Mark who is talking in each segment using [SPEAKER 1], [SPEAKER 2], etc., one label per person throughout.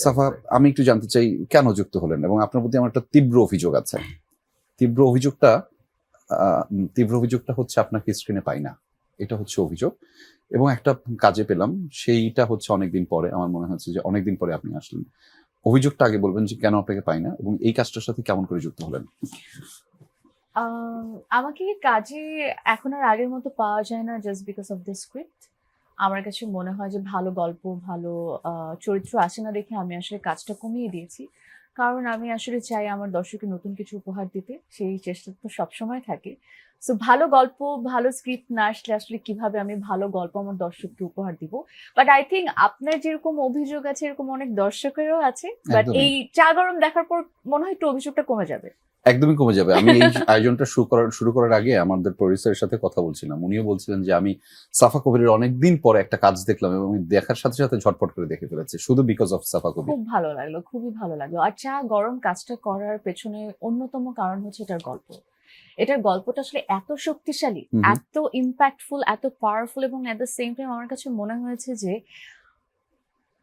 [SPEAKER 1] সাফা, আমি একটু জানতে চাই কেন যুক্ত হলেন এবং আপনার প্রতি আমার একটা তীব্র অভিযোগ আছে। তীব্র অভিযোগটা তীব্র অভিযোগটা হচ্ছে আপনাকে স্ক্রিনে পাই না, এটা হচ্ছে অভিযোগ। এবং একটা কাজে পেলাম, সেইটা হচ্ছে অনেকদিন পরে। আমার মনে হচ্ছে যে অনেকদিন পরে আপনি আসলেন। অভিযোগটা আগে বলবেন যে কেন আপনাকে পাই না এবং এই কাজটার সাথে কেমন করে যুক্ত হলেন।
[SPEAKER 2] আম আমাকে কাজে এখন আর আগের মতো পাওয়া যায় না just because of the script. আমার কাছে মনে হয় যে ভালো গল্প, ভালো আ চরিত্র আসে না দেখে আমি আসলে কাজটা কমিয়ে দিয়েছি। কারণ আমি আসলে চাই আমার দর্শককে নতুন কিছু উপহার দিতে। সেই চেষ্টা তো সবসময় থাকে। সো ভালো গল্প, ভালো স্ক্রিপ্ট না আসলে আসলে কিভাবে আমি ভালো গল্প আমার দর্শককে উপহার দিব। বাট আই থিংক আপনার যেরকম অভিযোগ আছে এরকম অনেক দর্শকেরও আছে। বাট
[SPEAKER 1] একদমই
[SPEAKER 2] এই চা গরম দেখার পর মনে হয় একটু অভিযোগটা কমে যাবে।
[SPEAKER 1] একদমই কমে যাবে। আমি এই আয়োজনটা শুরু করার আগে আমাদের প্রডিউসারের সাথে কথা বলছিলাম। উনিও বলছিলেন যে আমি সাফা কবিরের অনেকদিন পরে একটা কাজ দেখলাম এবং আমি দেখার সাথে সাথে ঝটপট করে দেখে ফেলেছি শুধু বিকজ অফ সাফা কবির।
[SPEAKER 2] খুব ভালো লাগলো, খুবই ভালো লাগলো। আর চা গরম কাজটা করার পেছনে অন্যতম কারণ হচ্ছে এটার গল্প। এটার গল্পটা আসলে এত শক্তিশালী,
[SPEAKER 1] হুম, হুম।
[SPEAKER 2] এত ইমপ্যাক্টফুল, এত পাওয়ারফুল এবং এট দ্য সেম টাইম আমার কাছে মনে হয়েছে যে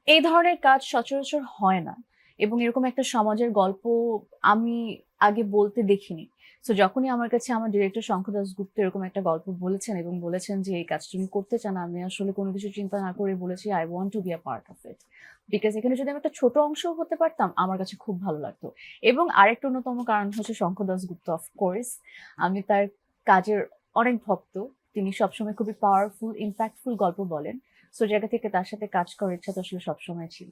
[SPEAKER 2] এই ধরনের কাজ সচরাচর হয় না এবং এরকম একটা সমাজের গল্প আমি আগে বলতে দেখিনি। সো যখনই আমার কাছে আমার ডিরেক্টর শঙ্খ দাশগুপ্ত এরকম একটা গল্প বলেছেন এবং বলেছেন যে এই কাজটা তুমি করতে চান, আমি আসলে কোনো কিছু চিন্তা না করে বলেছি I want to be a part of it. Because এখানে যদি আমি একটা ছোট অংশও হতে পারতাম আমার কাছে খুব ভালো লাগতো। এবং আরেকটা অন্যতম কারণ হচ্ছে শঙ্খ দাশগুপ্ত অফকোর্স। আমি তার কাজের অনেক ভক্ত। তিনি সবসময় খুবই পাওয়ারফুল, ইমপ্যাক্টফুল গল্প বলেন। সো জায়গা থেকে তার সাথে কাজ করার ইচ্ছা তো আসলে সবসময় ছিল।